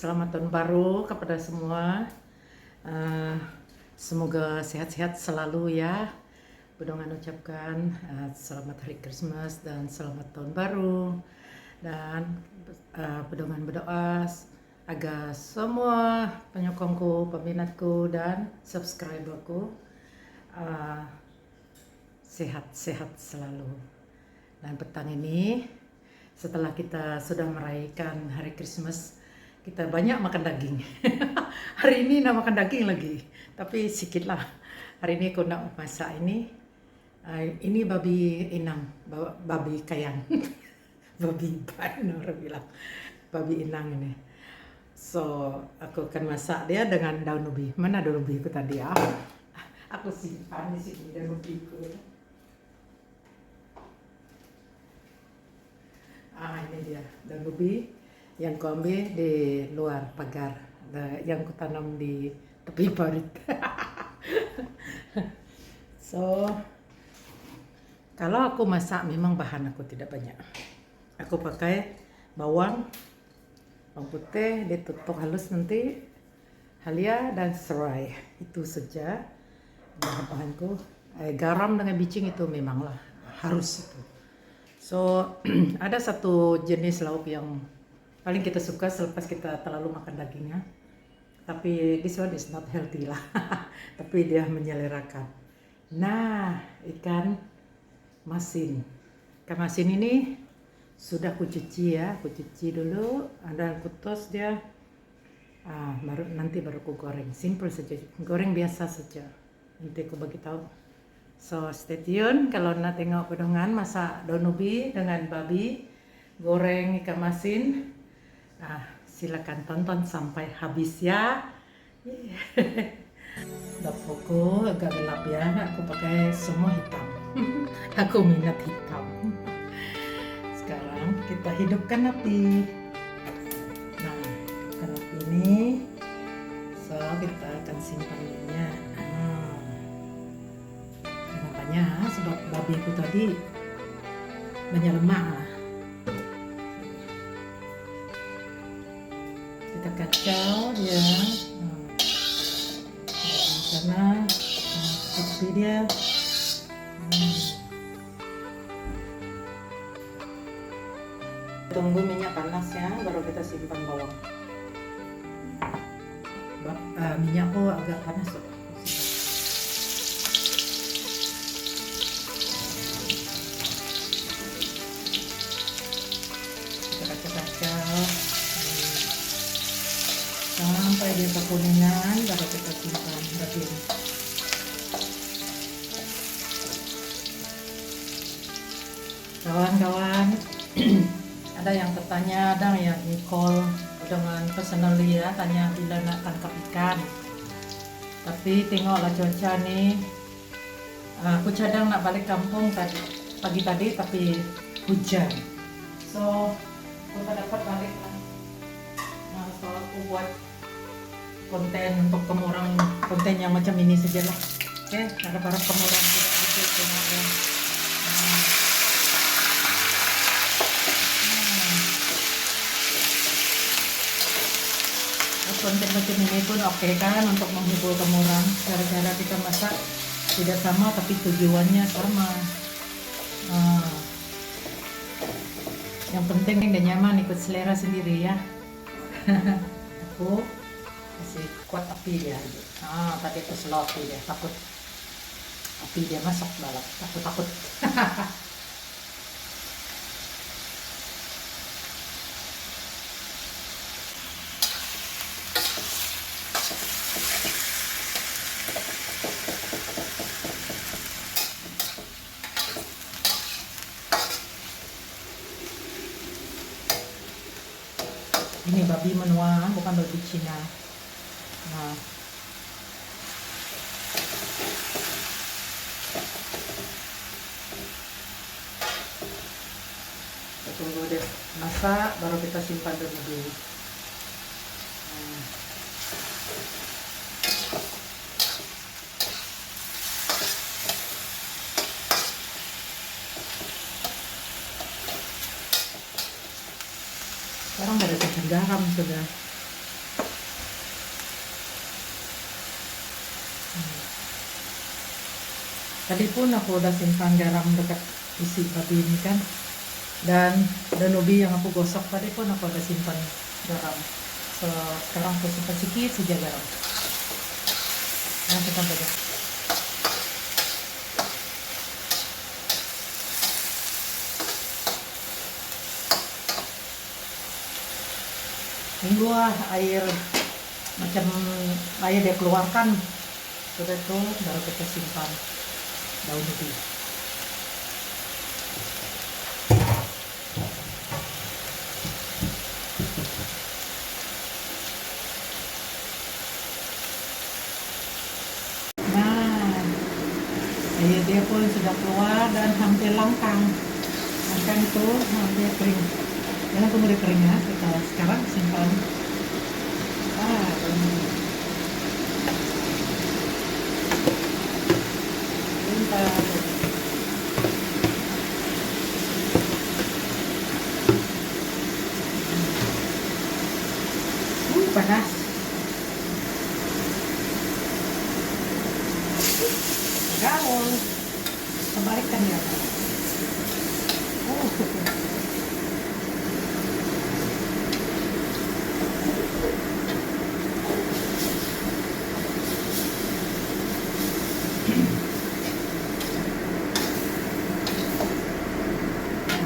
Selamat tahun baru kepada semua. Eh, Semoga sehat-sehat selalu ya. Bedongan ucapkan selamat hari Christmas dan selamat tahun baru. Dan Bedongan berdoa agar semua penyokongku, peminatku dan subscriberku sehat-sehat selalu. Dan petang ini setelah kita sudah merayakan hari Christmas, kita banyak makan daging. Hari ini nak makan daging lagi, tapi sedikit lah. Hari ini aku nak masak ini babi inang, babi kayang, babi ban orang bilang, babi inang ini. So aku akan masak dia dengan daun ubi. Mana daun ubi aku tadi ya? Aku simpan di sini daun ubiku. Ini dia daun ubi yang ku ambil di luar pagar, yang ku tanam di tepi parit. So kalau aku masak memang bahan aku tidak banyak. Aku pakai bawang putih, ditutup halus nanti, halia dan serai. Itu saja bahan-bahanku. Garam dengan bicing itu memanglah harus itu. So ada satu jenis lauk yang paling kita suka selepas kita terlalu makan dagingnya, tapi this one is not healthy lah. Tapi dia menyelerakan. Nah, ikan masin. Ikan masin ini sudah kucuci ya, kucuci dulu, ada kutos dia. Nanti baru ku goreng, simple saja, goreng biasa saja. Nanti aku bagi tahu. So stay tune kalau nak tengok bedongan masak daun ubi dengan babi, goreng ikan masin. Silakan tonton sampai habis ya. Dapurku agak gelap ya, aku pakai semua hitam. Aku minat hitam. Sekarang kita hidupkan api. Nah, hidupkan api ini. So kita akan simpan minyak. Kenapanya? Sebab babi itu tadi banyak lemak lah. Kita kacau dia di sana, api dia. Tunggu minyak panas ya, baru kita simpan bawang. Minyakku agak panas loh. Kita kacau-kacau sampai dia kekuningan, baru kita simpan babi. Kawan-kawan, ada yang bertanya, ada yang call dengan personally ya, tanya bila nak tangkap ikan. Tapi tengoklah cuaca nih. Aku cadang nak balik kampung pagi tadi, tapi hujan. So aku tak dapat balik lah. So aku buat konten untuk kamu orang, konten yang macam ini sajalah. Oke, harap-harap kamu orang tidak bisa tengok ya. Konten macam ini pun oke kan untuk menghibur kamu orang. Cara-cara kita masak tidak sama tapi tujuannya sama. Yang penting dan nyaman, ikut selera sendiri ya. Aku masih kuat api dia. Tadi aku slow api dia, takut api dia masuk balap, takut. Ini babi menua, bukan babi Cina. Kita tunggu deh masak, baru kita simpan dulu. Sekarang ada garam sudah. Tadi pun aku udah simpan garam dekat isi babi ini kan. Dan danubi yang aku gosok tadi pun aku udah simpan garam. So, sekarang aku simpan sedikit saja garam. Nah, kita bagi. Tunggu air macam air dia keluarkan. Sudah tuh baru kita simpan daun ubi. Nah, air dia pun sudah keluar dan hampir langkang. Langkang itu hampir kering. Jangan tunggu dia kering ya. Kita sekarang simpan. Daun ubi. Panas. Gaul. Kebalikan ya.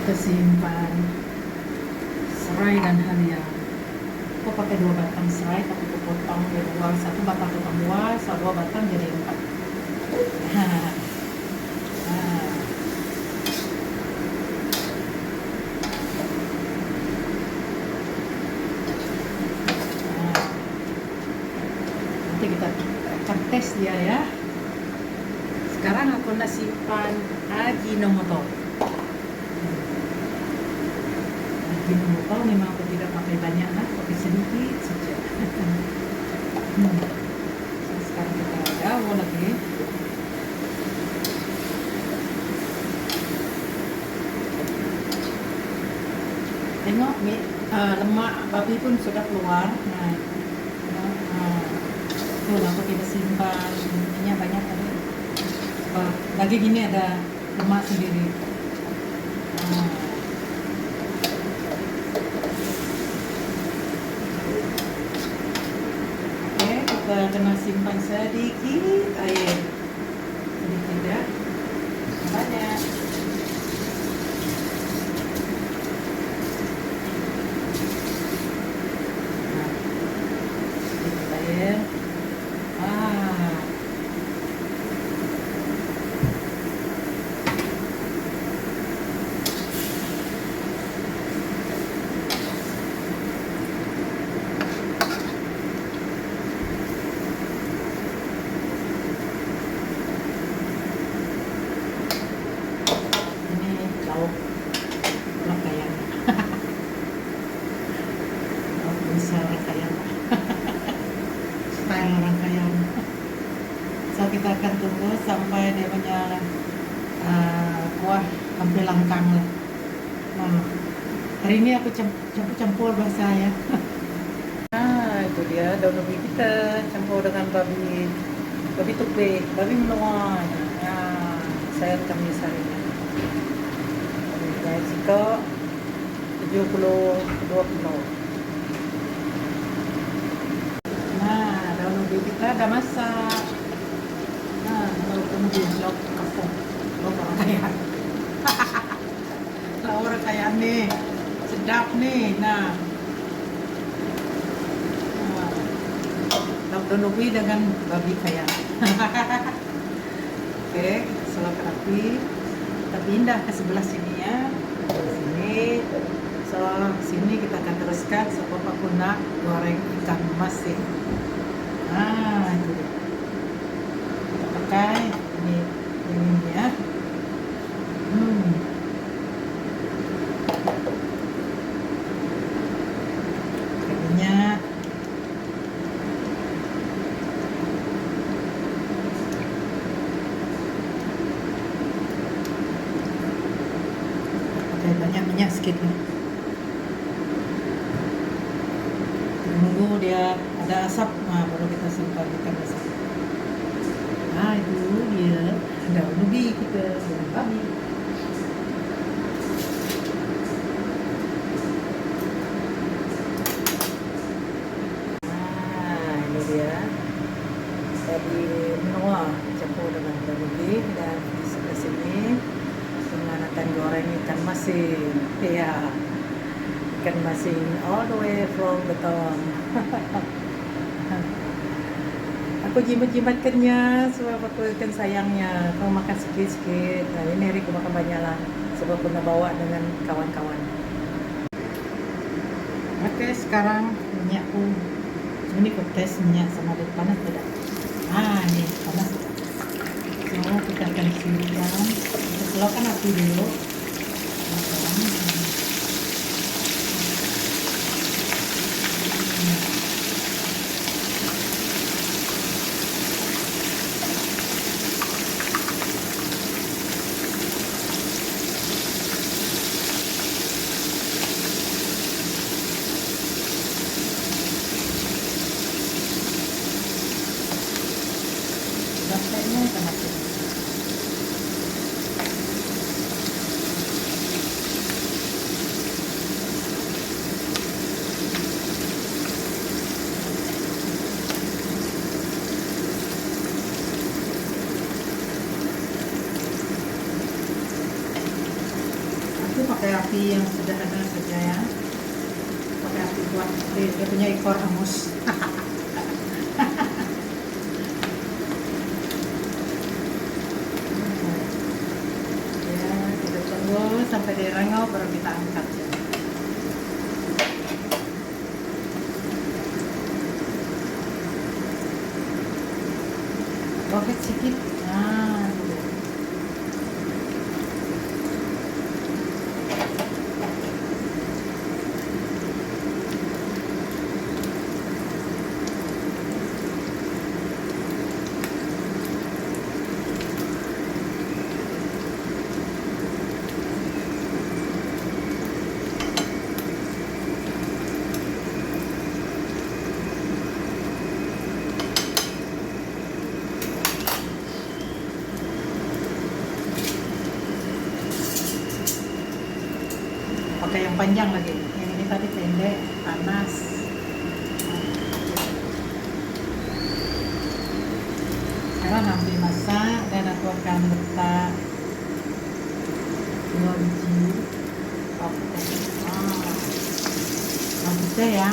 Kita simpan serai dan halia. Aku pakai 2 batang serai, tapi aku potong jadi 2, 1 batang potong 2, 2 batang jadi 4. Nanti kita akan tes dia ya. Sekarang aku nak simpan Ajinomoto. Ajinomoto memang aku tidak pakai banyak, pakai sedikit saja. Sekarang kita gaul lagi. Tengok lemak babi pun sudah keluar. Tuh aku tidak simpan minyak banyak tadi. Daging ini ada lemak sendiri. Oke, kita kena simpan sedikit air. Sedikit ya. Banyak. Sedikit air. Rangkaian bisa rangkaian style rangkaian. So kita akan tunggu sampai dia punya kuah hampir langkang lah. Hari ini aku campur bahasa ya. Itu dia daun ubi kita campur dengan babi tukbe, babi mendoan. Saya akan misalnya Meksiko 72 kilo. Nah, daun ubi kita udah masak. Nah, lalu kemudian lauk kampung, lauk orang kaya. Lauk orang kaya nih, sedap nih. Nah, lauk daun ubi dengan babi kaya. Oke, silakan api. Kita pindah ke sebelah sini ya. Sini. So, sini kita akan teruskan sebab aku nak goreng ikan emas sih. Itu dia. Kita pakai ini ya. Minyak. Banyak minyak sedikit nih. Tunggu dia ada asap, baru kita simpan ikan asap. Itu dia daun ubi kita daun babi. Ini dia jadi menua campur dengan daun ubi, dan di sebelah sini dengan akan goreng ikan masin. Ya, ikan masin all the way from Batam. Aku jimat-jimatkannya sebab aku kan sayangnya kau makan sikit-sikit. Nah, ini hari aku makan banyak lah sebab aku nak bawa dengan kawan-kawan. Oke, sekarang minyakku ini aku tes minyak sama ada panas tidak. Ini panas. So kita akan siapkan, kita keluarkan api dulu. Sampainya sama sini. Aku pakai api yang sederhana saja ya. Pakai api kuat. Dia punya ekor hangus. Sampai dia rengau baru kita angkat ya. Roket sedikit. Pakai yang panjang lagi, yang ini tadi pendek, panas. Sekarang ambil masak dan aku akan letak 2 biji bawang putih ya.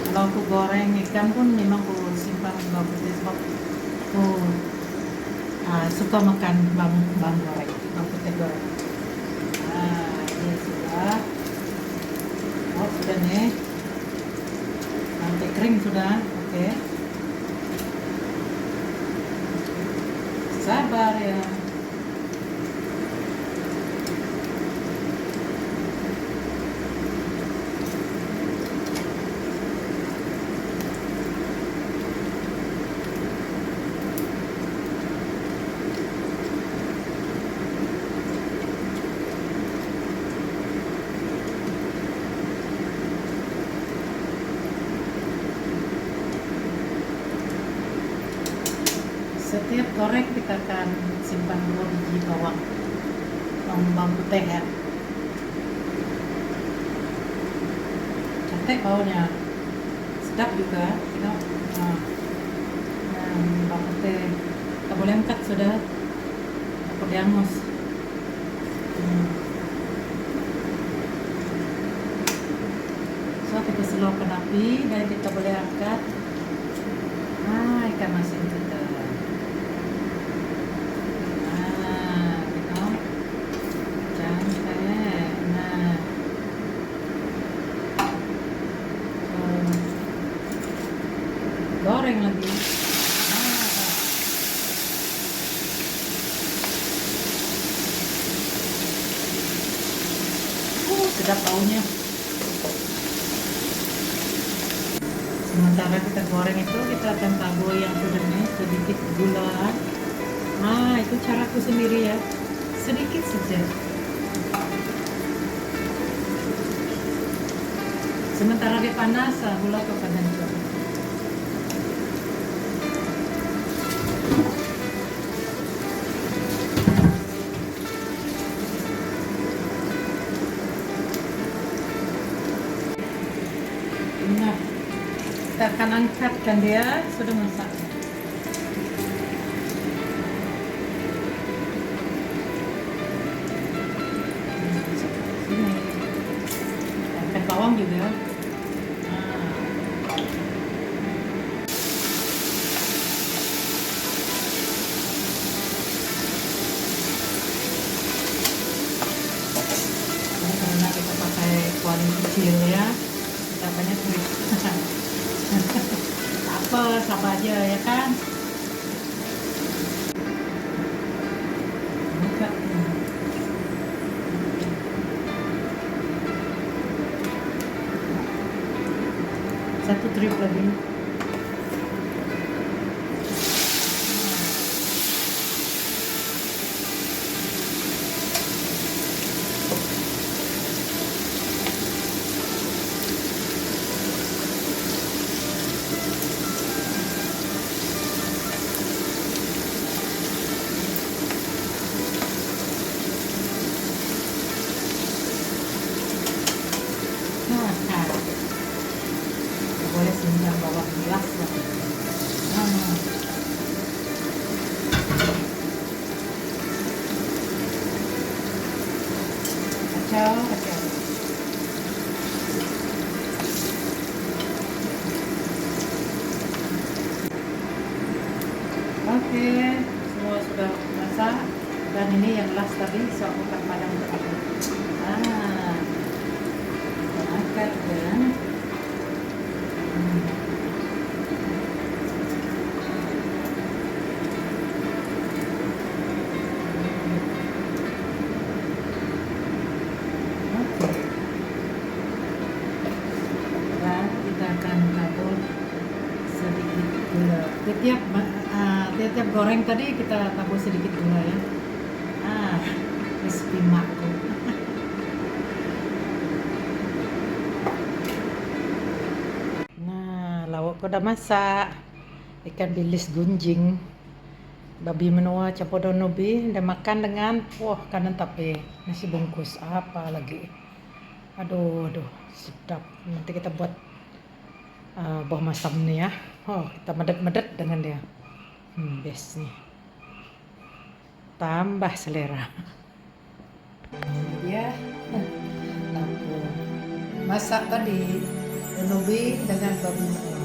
Kalau aku goreng ikan pun memang aku simpan bawang putih sebab aku suka makan bawang goreng, bawang putih goreng. Ini sudah. Sudah nih. Sampai kering sudah. Oke. Sabar ya. Setiap goreng kita akan simpan 2 biji bawang putih ya. Cantik baunya, sedap juga. Bawang putih kita boleh angkat sudah, aku diangus. So kita slowkan api dan kita boleh angkat ikan masin kita. Goreng lagi. Sedap baunya. Sementara kita goreng itu, kita akan tabur yang sudahnya sedikit gula. Itu caraku sendiri ya, sedikit saja. Sementara dia panas, gula aku akan hancur. kita akan angkatkan dia, sudah masak. Sini. Angkat bawang juga. Karena kita pakai kuali kecil ya, kita banyak duit. Apa aja ya kan. Buka. Satu trip lagi. Boleh singgang bawang gelas ya. Kacau. Oke, semua sudah masak dan ini yang last tadi so aku akan padam untuk aku. Angkat dan kita akan tabur sedikit gula. Tiap goreng tadi kita tabur sedikit gula ya. Resipi makku. Nah, laukku udah masak. Ikan bilis gunjing, babi menua capodonobi, udah makan dengan kanan tape, nasi bungkus apa lagi. Aduh, sedap. Nanti kita buat buah masam nih ya. Kita medet dengan dia. Best nih. Tambah selera. Ini dia. Lampu. Masak tadi, ubi dengan babi menua.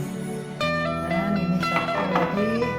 Dan ini satu lagi.